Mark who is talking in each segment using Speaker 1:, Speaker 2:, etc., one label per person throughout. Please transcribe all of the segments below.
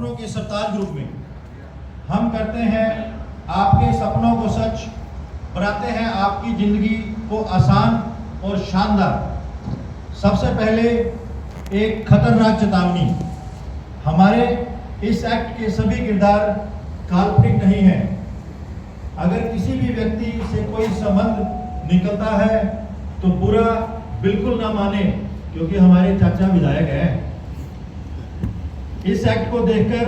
Speaker 1: सपनों के सरताज ग्रुप में हम करते हैं आपके सपनों को सच, बनाते हैं आपकी जिंदगी को आसान और शानदार। सबसे पहले एक खतरनाक चेतावनी, हमारे इस एक्ट के सभी किरदार काल्पनिक नहीं हैं। अगर किसी भी व्यक्ति से कोई संबंध निकलता है तो बुरा बिल्कुल ना माने, क्योंकि हमारे चाचा विधायक हैं। इस एक्ट को देखकर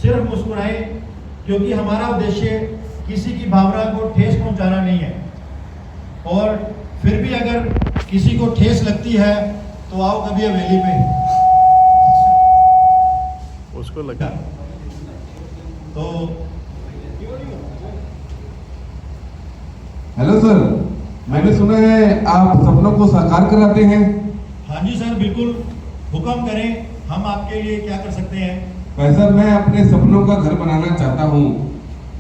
Speaker 1: सिर्फ मुस्कुराएं, क्योंकि हमारा उद्देश्य किसी की भावना को ठेस पहुंचाना नहीं है। और फिर भी अगर किसी को ठेस लगती है तो आओ कभी हवेली पे, उसको लगा तो।
Speaker 2: हेलो सर, मैंने सुना है आप सपनों को साकार कराते हैं।
Speaker 1: हाँ जी सर, बिल्कुल, हुक्म करें, हम आपके लिए क्या कर सकते हैं।
Speaker 2: भाई साहब, मैं अपने सपनों का घर बनाना चाहता हूँ,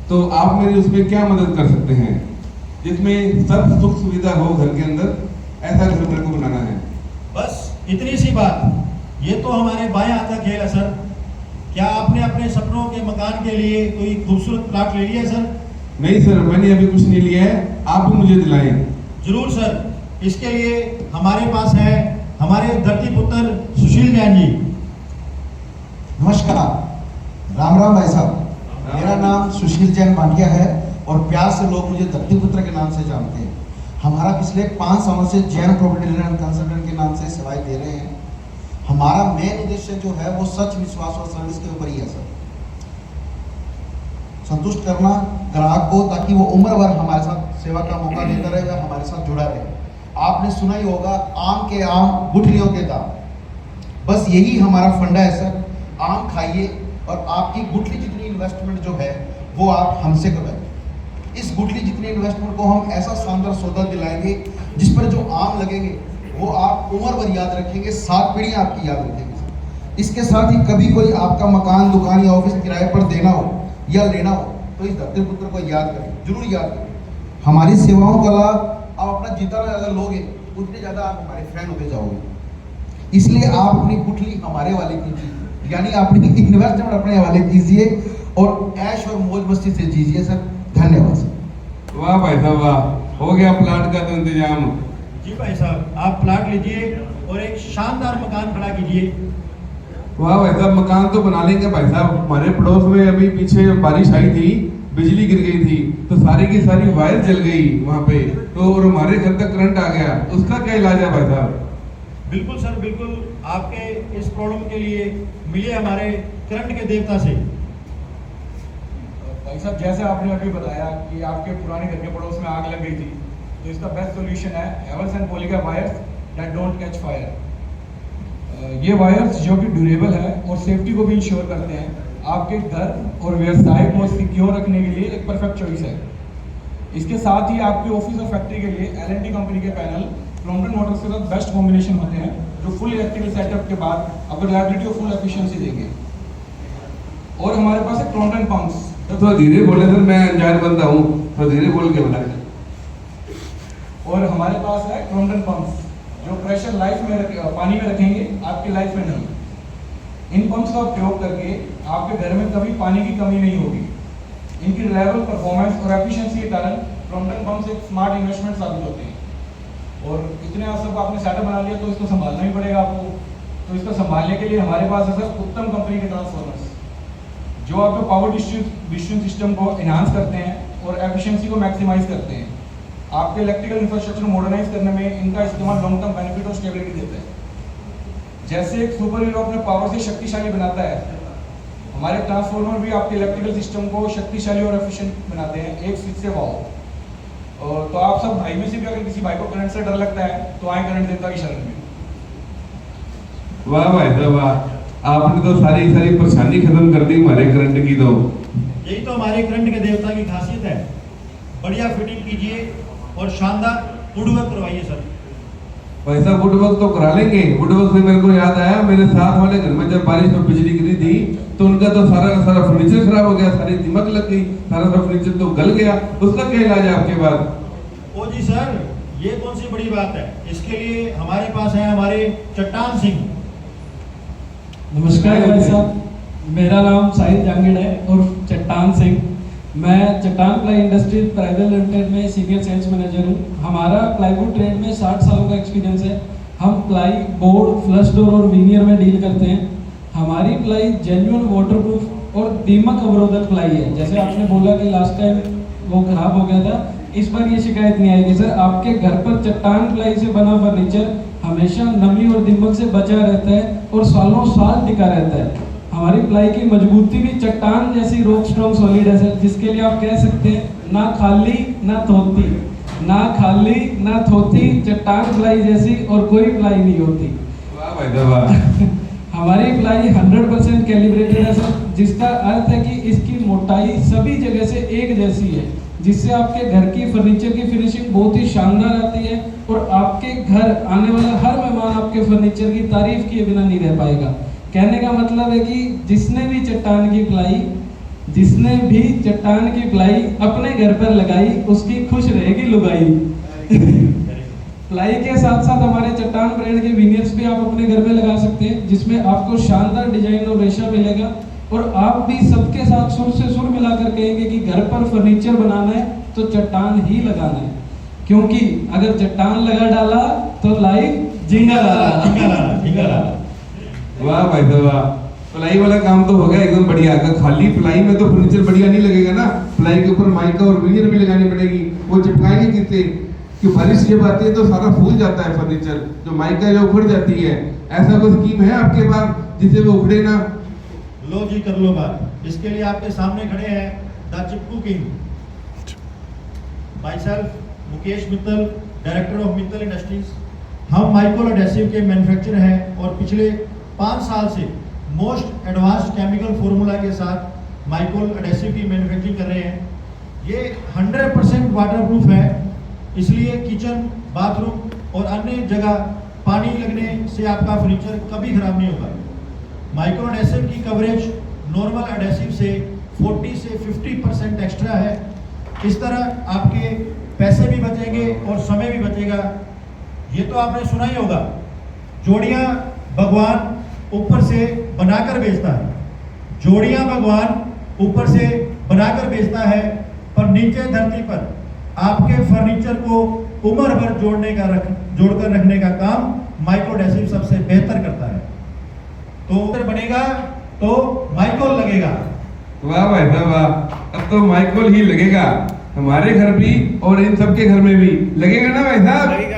Speaker 2: तो आप मेरी उसमें क्या मदद कर सकते हैं जिसमें सब सुख सुविधा हो घर के अंदर, ऐसा घर मेरे को बनाना है।
Speaker 1: बस इतनी सी बात, ये तो हमारे बाएं हाथ का खेल है सर। क्या आपने अपने सपनों के मकान के लिए कोई खूबसूरत प्लाट ले लिया है सर?
Speaker 2: नहीं सर, मैंने अभी कुछ नहीं लिया है, आप भी मुझे दिलाएं।
Speaker 1: जरूर सर, इसके लिए हमारे पास है हमारे धरती पुत्र सुशील जैन जी।
Speaker 3: नमस्कार, राम राम भाई साहब। मेरा नाम सुशील जैन भाटिया है और प्यार से लोग मुझे धरती पुत्र के नाम से जानते हैं। हमारा पिछले 5 सालों से Jain property dealer and consultant के नाम से सेवाएं दे रहे हैं। हमारा मेन उद्देश्य जो है वो सच, विश्वास और सर्विस के ऊपर ही है सर। संतुष्ट करना ग्राहक को, ताकि वो उम्र भर हमारे साथ सेवा का मौका देता रहे या हमारे साथ जुड़ा रहे। आपने सुना ही होगा, आम के आम गुठलियों के दाम। बस यही हमारा फंडा है सर। आम खाइए और आपकी गुठली जितनी इन्वेस्टमेंट जो है वो आप हमसे करवाइए। इस गुठली जितनी इन्वेस्टमेंट को हम ऐसा शानदार सौदा दिलाएंगे जिस पर जो आम लगेंगे वो आप उम्र भर याद रखेंगे, 7 पीढ़ियां आपकी याद रखेंगे। इसके साथ ही कभी कोई आपका मकान, दुकान या ऑफिस किराए पर देना हो या लेना हो तो इस धरती पुत्र को याद करें, जरूर याद करें। हमारी सेवाओं का लाभ आप अपना जितना ज़्यादा लोगे उतने ज़्यादा आप हमारे फ्रेंड होते जाओगे। इसलिए आप अपनी गुठली हमारे वाले कीजिए, यानी अपनी इन्वेस्टमेंट अपने हवाले कीजिए और ऐश और मौज मस्ती से जीजिए सर। धन्यवाद सर।
Speaker 2: वाह भाई साहब वाह, हो गया प्लाट का तो इंतजाम।
Speaker 1: जी भाई साहब, आप प्लाट लीजिए और एक शानदार मकान खड़ा कीजिए।
Speaker 2: वाह भाई साहब, मकान तो बना लेंगे भाई साहब। हमारे पड़ोस में अभी पीछे बारिश आई थी, बिजली गिर गई थी, तो सारी की सारी वायर जल गई वहाँ पे, तो और हमारे घर तक करंट आ गया। उसका क्या इलाज है भाई साहब?
Speaker 1: बिल्कुल सर, बिल्कुल, आपके इस प्रॉब्लम के लिए मिले हमारे करंट के देवता से।
Speaker 4: भाई साहब, जैसे आपने अभी बताया कि आपके पुराने घर के पड़ोस में आग लग गई थी, तो इसका बेस्ट सॉल्यूशन है Havells and Polycab wires that don't catch fire. ये वायर्स जो कि ड्यूरेबल है और सेफ्टी को भी इंश्योर करते हैं, आपके घर और व्यवसाय को सिक्योर रखने के लिए एक परफेक्ट चॉइस है। इसके साथ ही आपके ऑफिस और फैक्ट्री के लिए L&T कंपनी के पैनल क्रॉम्पटन मोटर्स के साथ बेस्ट कॉम्बिनेशन होते हैं, जो फुल इलेक्ट्रिकल सेटअप के बाद आपको रिलायबिलिटी और फुल एफिशिएंसी देंगे। और हमारे पास है क्रॉम्पटन पंप्स।
Speaker 2: तो धीरे बोले सर, मैं अनजान बंदा हूँ, तो धीरे बोल के बताएं।
Speaker 4: और हमारे पास है क्रॉम्पटन पंप्स, जो प्रेशर लाइफ में पानी में रखेंगे, आपकी लाइफ में नहीं। इन पंप्स का प्रयोग करके आपके घर में कभी पानी की कमी नहीं होगी। इनकी रिलायबल परफॉर्मेंस और एफिशिएंसी के कारण क्रॉम्पटन पंप्स एक स्मार्ट इन्वेस्टमेंट साबित होते हैं। और इतने सब आपने सेटअप बना लिया तो इसको संभालना ही पड़ेगा आपको। तो इसको संभालने के लिए हमारे पास है सर उत्तम कंपनी के ट्रांसफॉर्मर्स, जो आपके पावर डिस्ट्रीब्यूशन सिस्टम को एनहांस करते हैं और एफिशिएंसी को मैक्सिमाइज करते हैं। आपके इलेक्ट्रिकल इंफ्रास्ट्रक्चर मॉडर्नाइज करने में इनका इस्तेमाल लॉन्ग टर्म बेनिफिट और स्टेबिलिटी देता है। जैसे एक सुपर हीरो अपने पावर से शक्तिशाली बनाता है, हमारे ट्रांसफॉर्मर भी आपके इलेक्ट्रिकल सिस्टम को शक्तिशाली और एफिशिएंट बनाते हैं, एक स्विच से वाओ। तो आप सब भाई में से भी अगर किसी भाई को करंट से डर लगता है तो आए करंट देवता की शरण में।
Speaker 2: वाह भाई साहब वाह, आपने तो सारी परेशानी खत्म कर दी हमारे करंट की। तो
Speaker 1: यही तो हमारे करंट के देवता की खासियत है। बढ़िया फिटिंग कीजिए और शानदार वुडवर्क करवाइए सर।
Speaker 2: भाई साहब, वुडवर्क तो करा लेंगे। वुडवर्क से मेरे को याद आया, मेरे साथ वाले घर में जब बारिश में बिजली गिरी थी तो उनका तो सारा का सारा फर्नीचर खराब हो गया, सारी दीमक लग गई, सारा फर्नीचर तो गल गया। उसका क्या इलाज है आपके पास?
Speaker 1: ओ जी सर, ये कौन सी बड़ी बात है। इसके लिए हमारे पास है हमारे चट्टान सिंह।
Speaker 5: नमस्कार भाई साहब, मेरा नाम साहिल जांगिड़ है और चट्टान सिंह। मैं चट्टान प्लाई इंडस्ट्रीज प्राइवेट लिमिटेड में सीनियर सेल्स मैनेजर हूँ। हमारा प्लाईवुड ट्रेड में 60 सालों का एक्सपीरियंस है। हम प्लाई, बोर्ड, फ्लश डोर और वीनियर में डील करते हैं। हमारी प्लाई जेन्युइन वाटरप्रूफ और दीमक अवरोधक प्लाई है। जैसे आपने बोला कि लास्ट टाइम वो खराब हो गया था, इस बार ये शिकायत नहीं आएगी सर। आपके घर पर चट्टान प्लाई से बना फर्नीचर हमेशा नमी और दीमक से बचा रहता है और सालों साल टिका रहता है। हमारी प्लाई की मजबूती भी चट्टान जैसी रॉक स्ट्रॉन्ग सॉलिड है सर, जिसके लिए आप कह सकते हैं ना खाली ना थोती, ना खाली ना थोती, चट्टान प्लाई जैसी और कोई प्लाई नहीं होती।
Speaker 2: वाह भाई साहब वाह।
Speaker 5: हमारी प्लाई 100% कैलिब्रेटेड है सर, जिसका अर्थ है कि इसकी मोटाई सभी जगह से एक जैसी है, जिससे आपके घर की फर्नीचर की फिनिशिंग बहुत ही शानदार आती है और आपके घर आने वाला हर मेहमान आपके फर्नीचर की तारीफ किए बिना नहीं रह पाएगा। कहने का मतलब है कि जिसने भी चट्टान की प्लाई अपने घर पर लगाई उसकी खुश रहेगी लुगाई। प्लाई के साथ साथ हमारे चट्टान ब्रांड के विनियर्स भी आप अपने घर में लगा सकते हैं, जिसमें आपको शानदार डिजाइन और रेशा मिलेगा और आप भी सबके साथ सुर से सुर मिलाकर कहेंगे कि घर पर फर्नीचर बनाना है तो चट्टान ही लगाना है, क्योंकि अगर चट्टान लगा डाला तो लाइफ झींगा डाला।
Speaker 2: वाह भाई साहब वाह। प्लाई वाला काम तो हो गया एकदम बढ़िया। अगर खाली प्लाई में तो फर्नीचर बढ़िया नहीं लगेगा ना, प्लाई के ऊपर माइका और विनियर भी लगानी पड़ेगी। वो चिपकाएंगे किससे कि बारिश जब आती है तो सारा फूल जाता है फर्नीचर, जो माइका जो उखड़ जाती है। ऐसा कोई स्कीम है आपके पास जिससे वो उखड़े ना?
Speaker 1: लो जी कर लो बात। इसके लिए आपके सामने खड़े हैं the Chipku king, myself Mukesh Mittal, director of Mittal industries. हम माइक्रो एडेसिव के मैन्युफैक्चरर हैं और पिछले 5 साल से मोस्ट एडवांस्ड केमिकल फार्मूला के साथ माइक्रो एडेसिव की मैन्युफैक्चरिंग कर रहे हैं। ये 100% वाटरप्रूफ है, इसलिए किचन, बाथरूम और अन्य जगह पानी लगने से आपका फर्नीचर कभी खराब नहीं होगा। माइक्रो एडेसिव की कवरेज नॉर्मल एडेसिव से 40 से 50% एक्स्ट्रा है। इस तरह आपके पैसे भी बचेंगे और समय भी बचेगा। ये तो आपने सुना ही होगा, जोड़ियाँ भगवान ऊपर से बनाकर बेचता है, जोड़ियाँ भगवान ऊपर से बनाकर बेचता है, पर नीचे धरती पर आपके फर्नीचर को उम्र भर जोड़कर रखने का काम माइक्रो एडेसिव सबसे बेहतर करता है। तो बनेगा तो माइकोल लगेगा।
Speaker 2: वाह भाई साहब वाह। अब तो माइकोल ही लगेगा हमारे घर भी और इन सबके घर में भी लगेगा ना भाई साहब?
Speaker 6: लगेगा।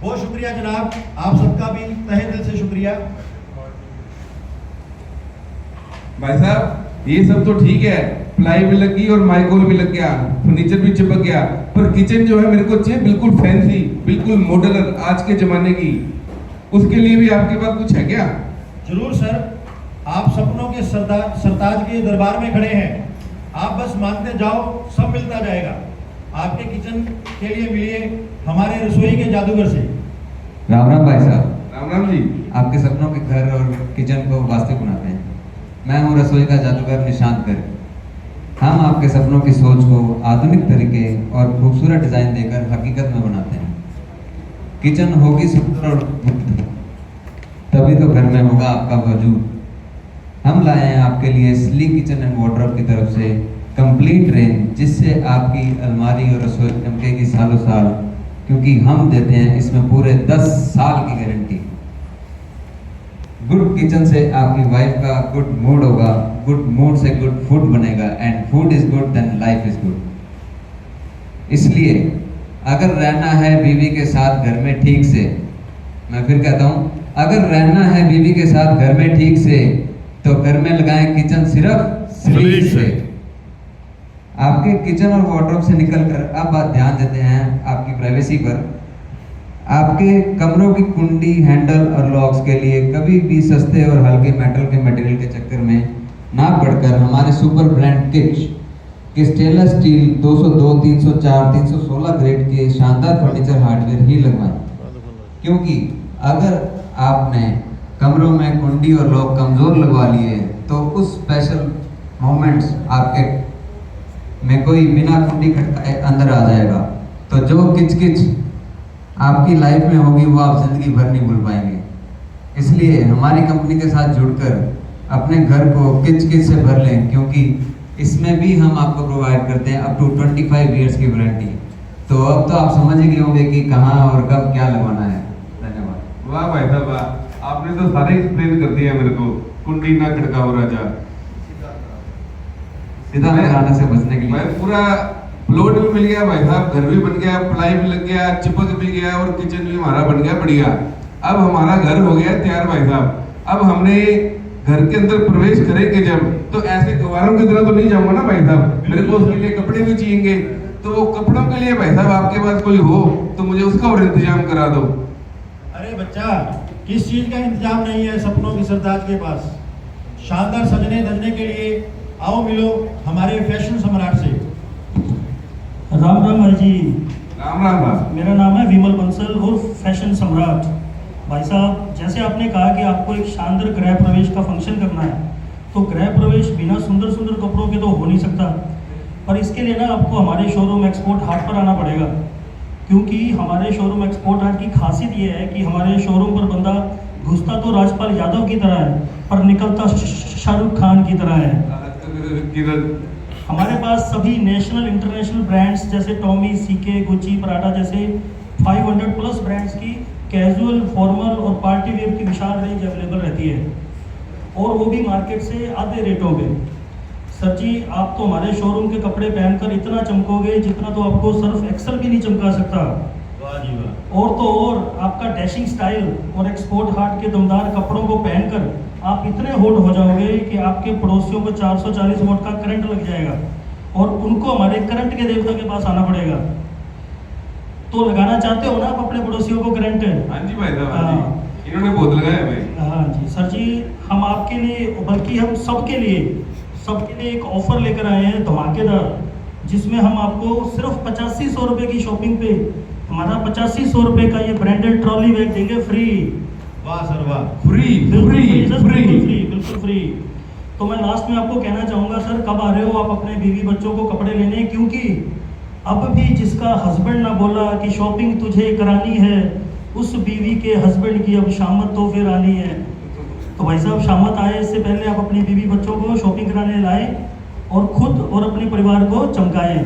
Speaker 1: बहुत शुक्रिया जनाब, आप सबका भी तहे दिल से शुक्रिया।
Speaker 2: भाई साहब ये सब तो ठीक है, प्लाई भी लग गई और माइकोल भी लग गया, फर्नीचर भी चिपक गया, पर किचन जो है मेरे को चाहिए बिल्कुल फैंसी, बिल्कुल मॉडलर, आज के जमाने की। उसके लिए भी आपके पास कुछ है क्या?
Speaker 1: जरूर सर, आप सपनों के सरताज के दरबार में खड़े हैं। आप बस मांगते जाओ, सब मिलता जाएगा। आपके किचन के लिए मिलिए हमारे रसोई के जादूगर से।
Speaker 7: राम राम भाई साहब।
Speaker 2: राम राम जी।
Speaker 7: आपके सपनों के घर और किचन को वास्तविक बनाते हैं। मैं हूँ रसोई का जादूगर निशांत गर्ग। हम आपके सपनों की सोच को आधुनिक तरीके और खूबसूरत डिजाइन देकर हकीकत में बनाते हैं। किचन होगी सुंदर और तभी तो घर में होगा आपका वजूद। हम लाए हैं आपके लिए स्लीक किचन एंड वार्डरोब की तरफ से कंप्लीट रेंज, जिससे आपकी अलमारी और रसोई चमकेगी सालों साल, क्योंकि हम देते हैं इसमें पूरे 10 साल की गारंटी। गुड किचन से आपकी वाइफ का गुड मूड होगा, गुड मूड से गुड फूड बनेगा, and food is good then life is good. इसलिए अगर रहना है बीवी के साथ घर में ठीक से, मैं फिर कहता हूँ, अगर रहना है बीवी के साथ घर में ठीक से, तो घर में लगाएं किचन सिर्फ स्लीक से। आपके किचन और वार्डरोब से निकलकर अब बात ध्यान देते हैं आपकी प्राइवेसी पर। आपके कमरों की कुंडी, हैंडल और लॉक्स के लिए कभी भी सस्ते और हल्के मेटल के मटेरियल के चक्कर में ना पड़कर हमारे सुपर ब्रांड किच के स्टेनलेस स्टील 202, 304, 316 ग्रेड के शानदार फर्नीचर हार्डवेयर ही लगवाएं। क्योंकि अगर आपने कमरों में कुंडी और लॉक कमजोर लगवा लिए तो उस स्पेशल मोमेंट्स आपके में कोई बिना कुंडी खटकाए अंदर आ जाएगा, तो जो किच आपकी लाइफ में होगी वो आप जिंदगी भर नहीं भूल पाएंगे। इसलिए हमारी कंपनी के साथ जुड़कर अपने घर को किच से भर लें, क्योंकि इसमें भी हम आपको प्रोवाइड करते हैं अप टू 25 इयर्स की वारंटी। तो अब तो आप समझ ही गए होंगे कि कहाँ और कब क्या लगवाना है। धन्यवाद।
Speaker 2: वाह भाई साहब वाह, आपने तो सारे एक्सप्लेन कर दिया मेरे को। कुंडी ना खड़काओ राजा,
Speaker 7: सीधा लगाने से बचने के
Speaker 2: भाई
Speaker 7: लिए
Speaker 2: पूरा प्लॉट भी मिल गया भाई साहब, घर भी बन गया, प्लाई भी लग गया, चिपक भी गया और किचन भी हमारा बन गया बढ़िया। अब हमारा घर हो गया तैयार भाई साहब। अब हमने घर के अंदर प्रवेश करेंगे जब, तो ऐसे गवारों की तरह तो नहीं जाऊंगा ना भाई साहब, मेरे को उसके लिए कपड़े भी चाहिए। तो वो कपड़ों के लिए भाई साहब आपके पास कोई हो तो मुझे उसका और इंतजाम करा दो।
Speaker 1: अरे बच्चा, किस चीज का इंतजाम नहीं है सपनों की सरताज के पास। शानदार सजने धजने के लिए आओ मिलो हमारे फैशन सम्राट से।
Speaker 6: राम राम हर जी।
Speaker 2: राम राम साहब।
Speaker 6: मेरा नाम है विमल बंसल और फैशन सम्राट। भाई साहब, जैसे आपने कहा कि आपको एक शानदार गृह प्रवेश का फंक्शन करना है, तो गृह प्रवेश बिना सुंदर सुंदर कपड़ों के तो हो नहीं सकता। पर इसके लिए ना आपको हमारे शोरूम एक्सपोर्ट हाट पर आना पड़ेगा, क्योंकि हमारे शोरूम एक्सपोर्ट हाट की खासियत ये है कि हमारे शोरूम पर बंदा घुसता तो राजपाल यादव की तरह है, पर निकलता शाहरुख खान की तरह है। हमारे पास सभी नेशनल इंटरनेशनल ब्रांड्स जैसे टॉमी, सीके, गुच्ची, पराठा जैसे 500 प्लस ब्रांड्स की कैजुअल, फॉर्मल और पार्टी वेयर की विशाल रेंज अवेलेबल रहती है, और वो भी मार्केट से आधे रेटों पे। सर जी, आप तो हमारे शोरूम के कपड़े पहनकर इतना चमकोगे जितना तो आपको सर्फ एक्सेल भी नहीं चमका सकता।
Speaker 1: वाह जी वाह।
Speaker 6: और तो और आपका डैशिंग स्टाइल और एक्सपोर्ट हार्ट के दमदार कपड़ों को पहनकर आप इतने हॉट हो जाओगे कि आपके पड़ोसियों को 440 वोल्ट का करंट लग जाएगा और उनको हमारे करंट के देवता के पास आना पड़ेगा। तो लगाना चाहते हो ना आप अपने पड़ोसियों को करंट?
Speaker 2: हाँ जी भाई साहब, हाँ जी। इन्होंने बहुत लगाया भाई।
Speaker 6: हाँ जी सर जी, हम आपके लिए बल्कि हम सबके लिए एक ऑफर लेकर आए हैं धमाकेदार, जिसमें हम आपको सिर्फ 8500 रुपये की शॉपिंग पे हमारा 8500 रुपये का ये ब्रांडेड ट्रॉली बैग देंगे फ्री।
Speaker 1: वाह सर वाह।
Speaker 2: फ्री
Speaker 6: बिल्कुल
Speaker 2: फ्री
Speaker 6: बिल्कुल फ्री। तो मैं लास्ट में आपको कहना चाहूँगा सर, कब आ रहे हो आप अपने बीवी बच्चों को कपड़े लेने? क्योंकि अब भी जिसका हस्बैंड ना बोला कि शॉपिंग तुझे करानी है, उस बीवी के हस्बैंड की अब शामत तो फिर आनी है। तो भाई साहब, शामत आए इससे पहले आप अपनी बीवी बच्चों को शॉपिंग कराने लाए और खुद और अपने परिवार को चमकाएं।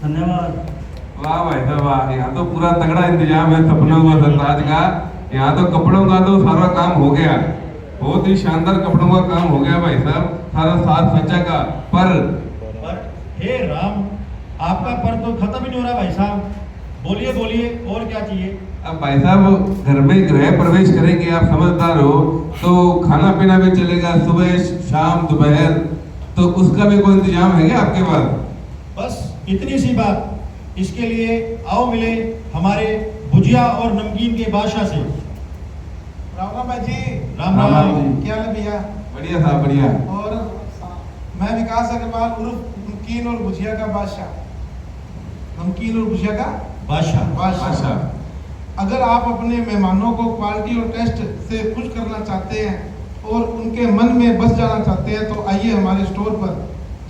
Speaker 6: धन्यवाद।
Speaker 2: वाह भाई साहब वाह, यहाँ तो पूरा तगड़ा इंतजाम है सपनों का सरताज का। यहाँ तो कपड़ों का तो सारा काम हो गया, बहुत ही शानदार कपड़ों का काम हो गया भाई साहब, सारा साथ सच्चा का। पर
Speaker 1: हे राम, आपका पर तो खत्म ही नहीं हो रहा भाई साहब। बोलिए बोलिए, और क्या चाहिए?
Speaker 2: अब भाई साहब, घर में गृह प्रवेश करेंगे, आप समझदार हो, तो खाना पीना भी चलेगा, सुबह शाम दोपहर, तो उसका भी कोई इंतजाम है क्या आपके पास?
Speaker 1: बस इतनी सी बात। इसके लिए आओ मिले हमारे भुजिया और नमकीन के बादशाह से।
Speaker 8: राम राम भाई जी।
Speaker 1: राम राम
Speaker 2: जी।
Speaker 8: क्या हाल है भैया?
Speaker 2: बढ़िया साहब बढ़िया।
Speaker 8: और मैं विकास अग्रवाल उर्फ नमकीन और भुजिया का बादशाह। नमकीन और भुजिया का
Speaker 1: बादशाह।
Speaker 2: बादशाह।
Speaker 8: अगर आप अपने मेहमानों को क्वालिटी और टेस्ट से खुश करना चाहते हैं और उनके मन में बस जाना चाहते हैं, तो आइए हमारे स्टोर पर,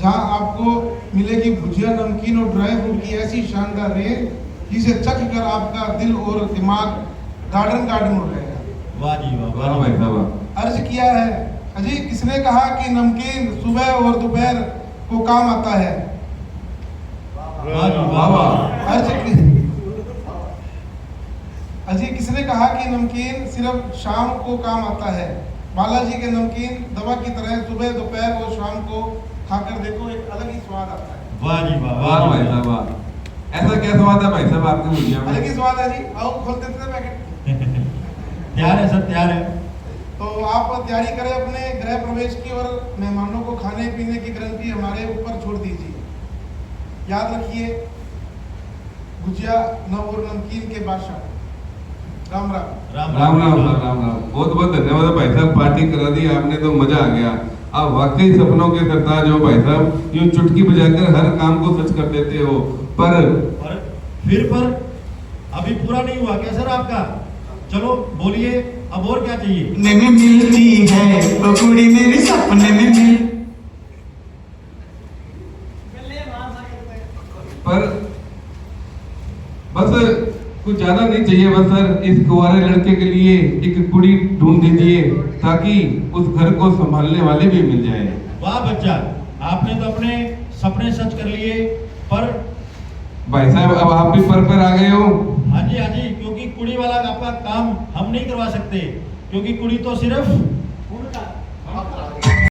Speaker 8: जहां आपको मिलेगी भुजिया, नमकीन और ड्राई फ्रूट की ऐसी शानदार रेंज, जिसे चख कर आपका दिल और दिमाग गार्डन हो जाएगा।
Speaker 1: वाह जी वाह।
Speaker 2: वाह भाई साहब।
Speaker 8: अर्ज किया है, अजी किसने कहा कि नमकीन सुबह और दोपहर को काम आता है?
Speaker 1: वाह जी वाह वाह।
Speaker 8: अजी किसने कहा कि नमकीन सिर्फ शाम को काम आता है? बालाजी के नमकीन दवा की तरह सुबह दोपहर और शाम को खाकर देखो, एक अलग ही स्वाद आता है।
Speaker 1: वाह जी वाह।
Speaker 2: वाह भाई साहब वाह। ऐसा क्या स्वाद है भाई साहब आपके भुजिया में?
Speaker 8: अलग ही स्वाद है जी। आओ खोल देते हैं पैकेट।
Speaker 1: तैयार है सर, तैयार है।
Speaker 8: तो आप तैयारी करें अपने गृह प्रवेश की, और मेहमानों को खाने पीने की गारंटी हमारे ऊपर छोड़ दीजिए। याद रखिए, भुजिया और नमकीन के बादशाह। राम राम।
Speaker 2: राम राम राम राम। बहुत बहुत धन्यवाद भाई साहब, पार्टी करा दी आपने, तो मजा आ गया। आप वाकई सपनों के सरताज हो भाई साहब, यूं चुटकी बजाकर हर काम को सच कर देते हो। पर
Speaker 1: अभी पूरा नहीं हुआ क्या सर आपका? चलो बोलिए, अब और क्या चाहिए?
Speaker 9: सपने में मिलती है वो कुड़ी मेरे सपने में मिल।
Speaker 2: पर बस कुछ ज्यादा नहीं चाहिए बस सर, इस कुंवारे लड़के के लिए एक कुड़ी ढूंढ दीजिए ताकि उस घर को संभालने वाले भी मिल जाए।
Speaker 1: वाह बच्चा, आपने तो अपने सपने सच कर लिए। पर
Speaker 2: भाई साहब अब आप भी पर आ गए हो।
Speaker 1: हाँ जी, क्योंकि कुड़ी वाला आपका काम हम नहीं करवा सकते, क्योंकि कुड़ी तो सिर्फ